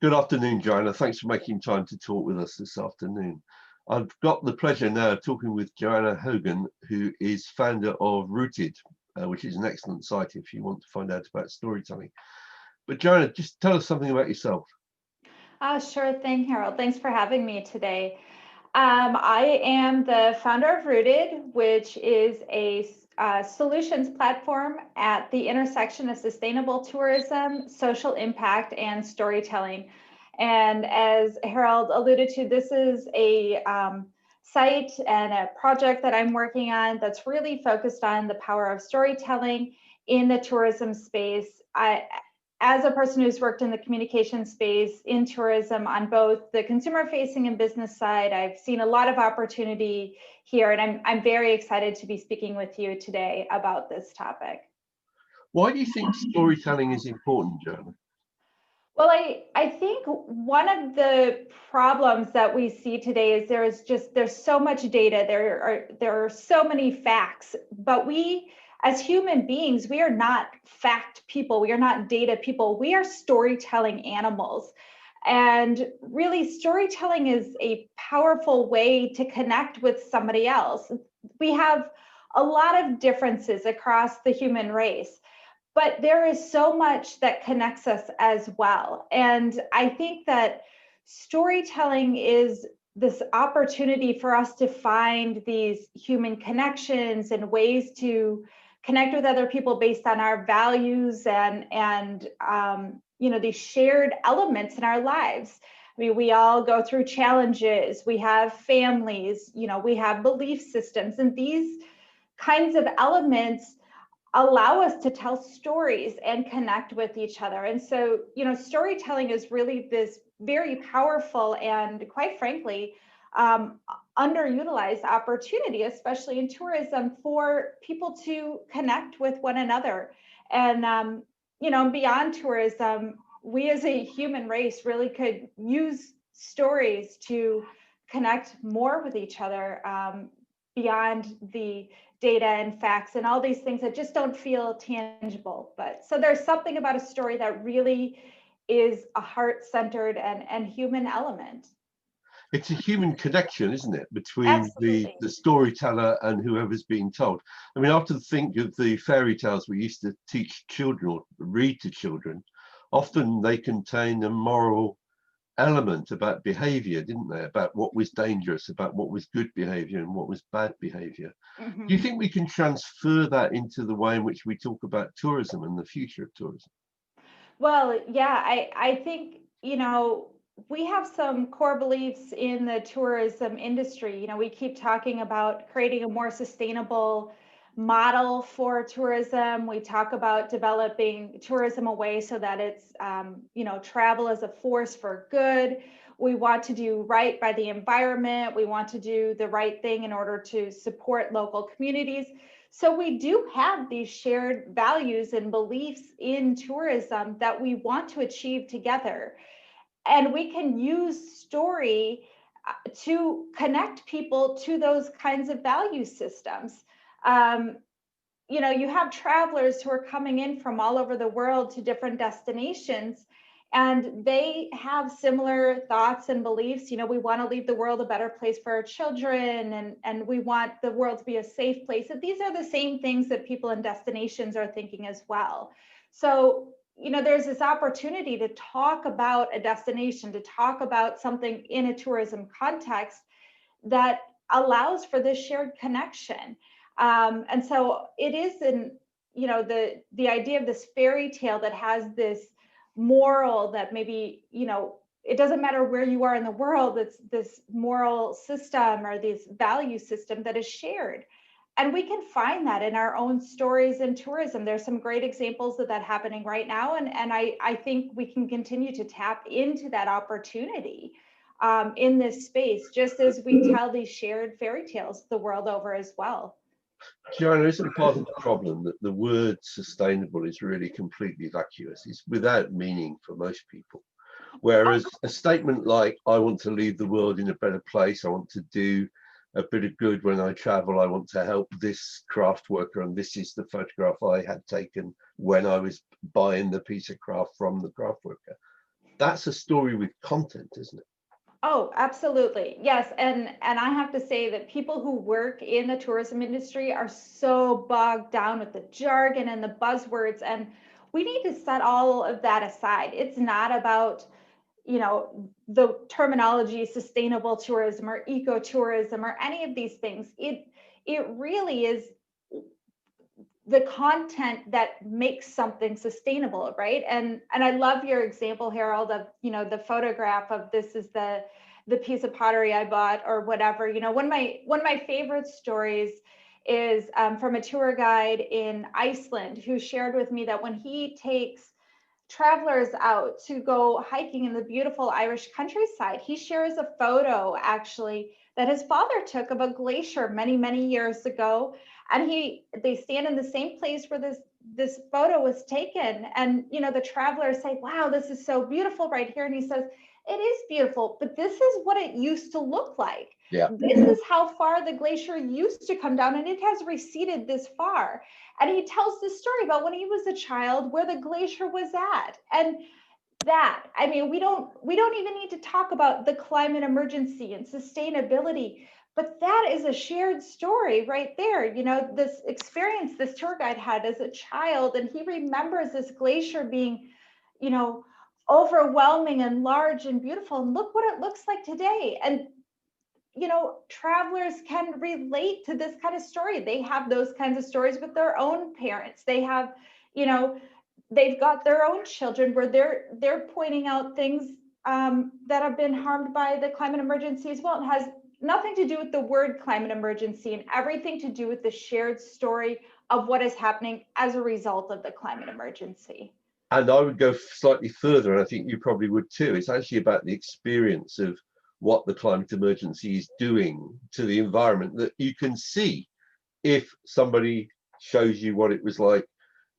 Good afternoon, Joanna. Thanks for making time to talk with us this afternoon. I've got the pleasure now of talking with Joanna Haugen, who is founder of Rooted, which is an excellent site if you want to find out about storytelling. But Joanna, just tell us something about yourself. Sure thing, Harold. Thanks for having me today. I am the founder of Rooted, which is a solutions platform at the intersection of sustainable tourism, social impact, and storytelling. And as Harold alluded to, this is a site and a project that I'm working on that's really focused on the power of storytelling in the tourism space. As a person who's worked in the communication space in tourism on both the consumer facing and business side, I've seen a lot of opportunity here, and I'm very excited to be speaking with you today about this topic. Why do you think storytelling is important, Joanna? Well, I think one of the problems that we see today is there's so much data, there are so many facts, but we as human beings, we are not fact people, we are not data people, we are storytelling animals. And really, storytelling is a powerful way to connect with somebody else. We have a lot of differences across the human race, but there is so much that connects us as well. And I think that storytelling is this opportunity for us to find these human connections and ways to connect with other people based on our values and these shared elements in our lives. I mean, we all go through challenges, we have families, we have belief systems, and these kinds of elements allow us to tell stories and connect with each other. And so, storytelling is really this very powerful and, quite frankly, underutilized opportunity, especially in tourism, for people to connect with one another. And beyond tourism, we as a human race really could use stories to connect more with each other, beyond the data and facts and all these things that just don't feel tangible. But so there's something about a story that really is a heart-centered and human element. It's a human connection, isn't it, between the Absolutely. storyteller and whoever's being told. I mean, I often think of the fairy tales we used to teach children or read to children. Often they contain a moral element about behavior, didn't they? About what was dangerous, about what was good behavior and what was bad behavior. Do you Mm-hmm. think we can transfer that into the way in which we talk about tourism and the future of tourism? Well, yeah, I think, we have some core beliefs in the tourism industry. We keep talking about creating a more sustainable model for tourism. We talk about developing tourism away so that it's, travel as a force for good. We want to do right by the environment. We want to do the right thing in order to support local communities. So we do have these shared values and beliefs in tourism that we want to achieve together. And we can use story to connect people to those kinds of value systems. Um, you have travelers who are coming in from all over the world to different destinations, and they have similar thoughts and beliefs. We want to leave the world a better place for our children, and we want the world to be a safe place. And these are the same things that people in destinations are thinking as well. So, there's this opportunity to talk about a destination, to talk about something in a tourism context that allows for this shared connection. And so it is the idea of this fairy tale that has this moral that maybe, it doesn't matter where you are in the world, it's this moral system or this value system that is shared. And we can find that in our own stories in tourism. There's some great examples of that happening right now. And I think we can continue to tap into that opportunity in this space, just as we tell these shared fairy tales the world over as well. Joanna, isn't part of the problem that the word sustainable is really completely vacuous? It's without meaning for most people. Whereas a statement like, I want to leave the world in a better place, I want to do a bit of good when I travel, I want to help this craft worker, and this is the photograph I had taken when I was buying the piece of craft from the craft worker. That's a story with content, isn't it? Oh, absolutely. Yes. And I have to say that people who work in the tourism industry are so bogged down with the jargon and the buzzwords, and we need to set all of that aside. It's not about, the terminology sustainable tourism or ecotourism or any of these things. It really is the content that makes something sustainable, right? And I love your example, Harold, of the photograph of this is the piece of pottery I bought or whatever. One of my favorite stories is from a tour guide in Iceland who shared with me that when he takes travelers out to go hiking in the beautiful Irish countryside, he shares a photo actually that his father took of a glacier many, many years ago. And they stand in the same place where this photo was taken. And the travelers say, wow, this is so beautiful right here. And he says, it is beautiful, but this is what it used to look like. Yeah. This is how far the glacier used to come down, and it has receded this far. And he tells this story about when he was a child, where the glacier was at. And I mean, we don't even need to talk about the climate emergency and sustainability, but that is a shared story right there. This experience this tour guide had as a child, and he remembers this glacier being, you know, overwhelming and large and beautiful. And look what it looks like today. And travelers can relate to this kind of story. They have those kinds of stories with their own parents. They have, you know, they've got their own children where they're pointing out things that have been harmed by the climate emergency as well. It has nothing to do with the word climate emergency and everything to do with the shared story of what is happening as a result of the climate emergency. And I would go slightly further, and I think you probably would too. It's actually about the experience of what the climate emergency is doing to the environment, that you can see if somebody shows you what it was like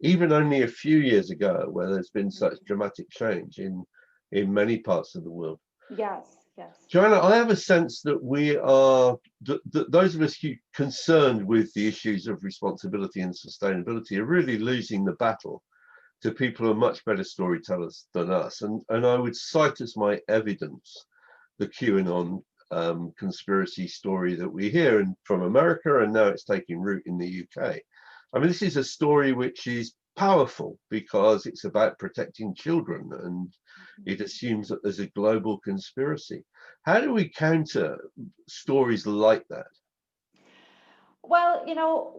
even only a few years ago, where there's been such dramatic change in many parts of the world. Yes, yes. Joanna, I have a sense that we are, those of us who concerned with the issues of responsibility and sustainability are really losing the battle to people who are much better storytellers than us. And I would cite as my evidence the QAnon conspiracy story that we hear from America, and now it's taking root in the UK. I mean, this is a story which is powerful because it's about protecting children, and it assumes that there's a global conspiracy. How do we counter stories like that? Well,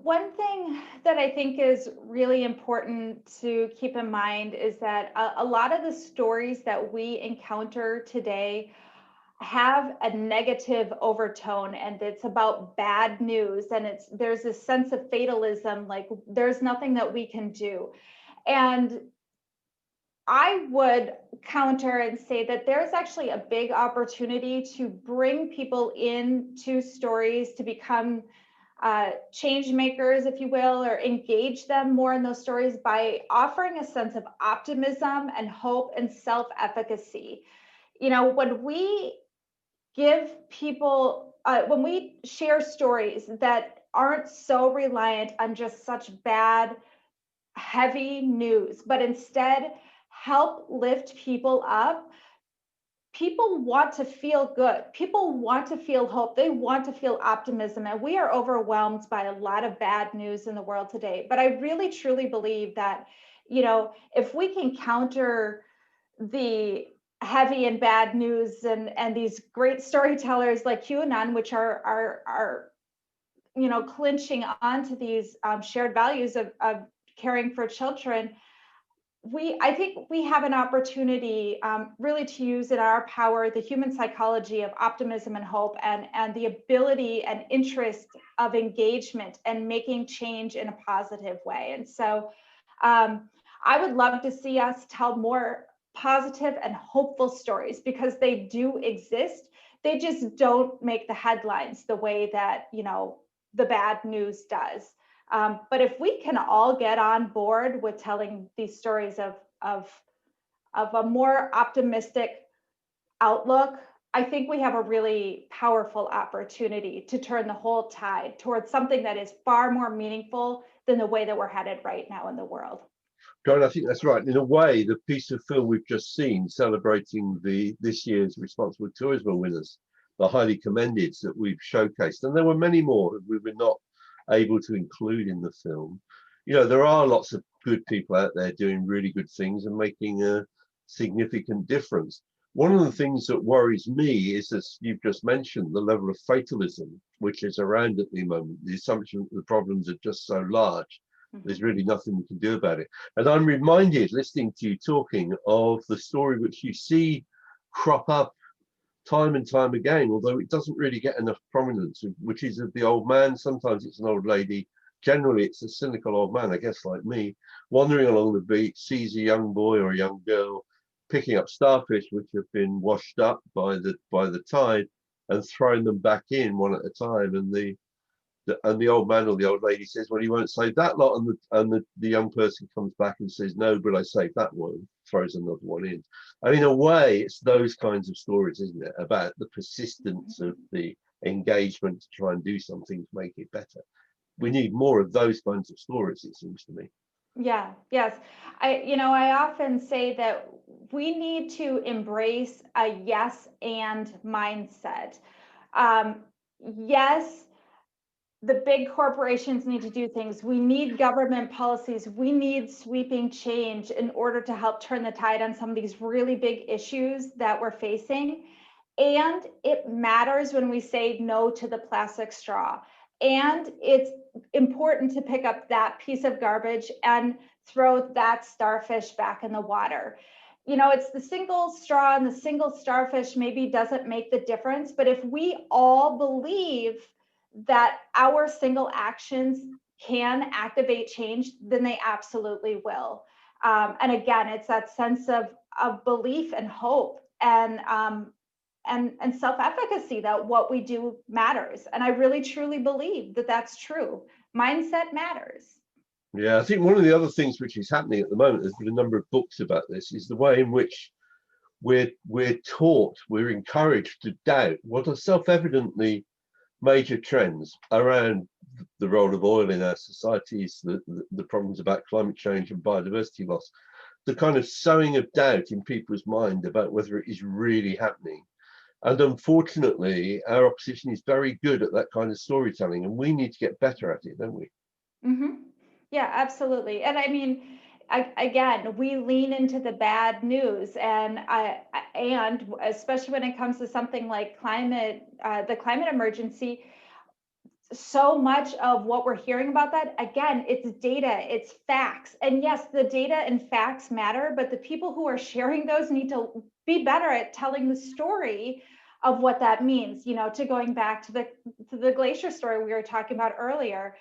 one thing that I think is really important to keep in mind is that a lot of the stories that we encounter today have a negative overtone, and it's about bad news, and there's this sense of fatalism, like there's nothing that we can do. And I would counter and say that there's actually a big opportunity to bring people into stories to become change makers, if you will, or engage them more in those stories by offering a sense of optimism and hope and self-efficacy. When we give people, when we share stories that aren't so reliant on just such bad, heavy news, but instead help lift people up, people want to feel good. People want to feel hope. They want to feel optimism. And we are overwhelmed by a lot of bad news in the world today. But I really, truly believe that, if we can counter the heavy and bad news and these great storytellers like QAnon, which are clinching onto these shared values of caring for children, I think we have an opportunity really to use in our power the human psychology of optimism and hope, and the ability and interest of engagement and making change in a positive way. And so I would love to see us tell more positive and hopeful stories, because they do exist. They just don't make the headlines the way that the bad news does. But if we can all get on board with telling these stories of a more optimistic outlook, I think we have a really powerful opportunity to turn the whole tide towards something that is far more meaningful than the way that we're headed right now in the world. John, I think that's right. In a way, the piece of film we've just seen celebrating this year's Responsible Tourism winners, the highly commended that we've showcased, and there were many more that we were not able to include in the film. You know, there are lots of good people out there doing really good things and making a significant difference. One of the things that worries me is, as you've just mentioned, the level of fatalism which is around at the moment, the assumption that the problems are just so large, there's really nothing we can do about it. And I'm reminded, listening to you talking, of the story which you see crop up time and time again, although it doesn't really get enough prominence, which is of the old man. Sometimes it's an old lady. Generally, it's a cynical old man, I guess, like me, wandering along the beach, sees a young boy or a young girl picking up starfish which have been washed up by the tide and throwing them back in one at a time. And the old man or the old lady says, well, he won't save that lot, and the young person comes back and says, no, but I saved that one, throws another one in. And in a way, it's those kinds of stories, isn't it, about the persistence of the engagement to try and do something to make it better. We need more of those kinds of stories, it seems to me. Yeah, yes. I often say that we need to embrace a yes and mindset. Yes, the big corporations need to do things. We need government policies. We need sweeping change in order to help turn the tide on some of these really big issues that we're facing. And it matters when we say no to the plastic straw. And it's important to pick up that piece of garbage and throw that starfish back in the water. It's the single straw and the single starfish maybe doesn't make the difference, but if we all believe that our single actions can activate change, then they absolutely will. And again, it's that sense of belief and hope and self-efficacy that what we do matters. And I really truly believe that that's true. Mindset matters. Yeah, I think one of the other things which is happening at the moment, there's been a number of books about this, is the way in which we're taught, we're encouraged to doubt what are self-evidently major trends around the role of oil in our societies, the problems about climate change and biodiversity loss, the kind of sowing of doubt in people's mind about whether it is really happening. And unfortunately, our opposition is very good at that kind of storytelling, and we need to get better at it, don't we? Mm-hmm. Yeah, absolutely. And I mean, again, we lean into the bad news, and especially when it comes to something like the climate emergency, so much of what we're hearing about that, again, it's data, it's facts. And yes, the data and facts matter, but the people who are sharing those need to be better at telling the story of what that means. To going back to the glacier story we were talking about earlier,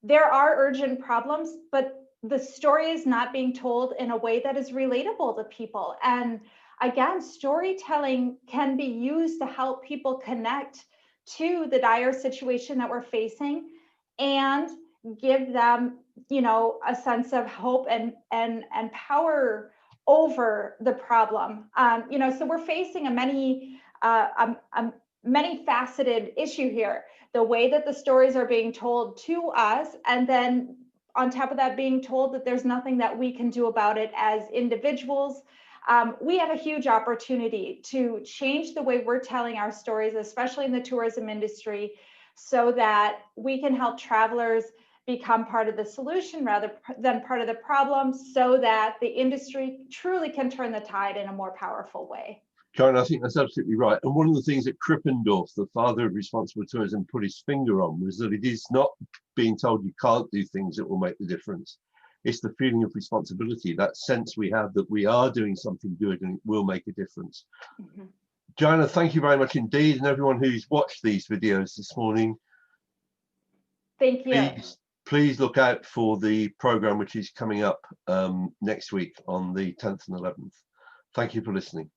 there are urgent problems, but the story is not being told in a way that is relatable to people. And again, storytelling can be used to help people connect to the dire situation that we're facing and give them, a sense of hope and power over the problem. So we're facing a many faceted issue here. The way that the stories are being told to us, and then on top of that, being told that there's nothing that we can do about it as individuals. We have a huge opportunity to change the way we're telling our stories, especially in the tourism industry, so that we can help travelers become part of the solution rather than part of the problem, so that the industry truly can turn the tide in a more powerful way. John, I think that's absolutely right. And one of the things that Krippendorf, the father of responsible tourism, put his finger on was that it is not being told you can't do things that will make the difference. It's the feeling of responsibility, that sense we have that we are doing something good and it will make a difference. Mm-hmm. Joanna, thank you very much indeed. And everyone who's watched these videos this morning, thank you. Please look out for the program which is coming up next week on the 10th and 11th. Thank you for listening.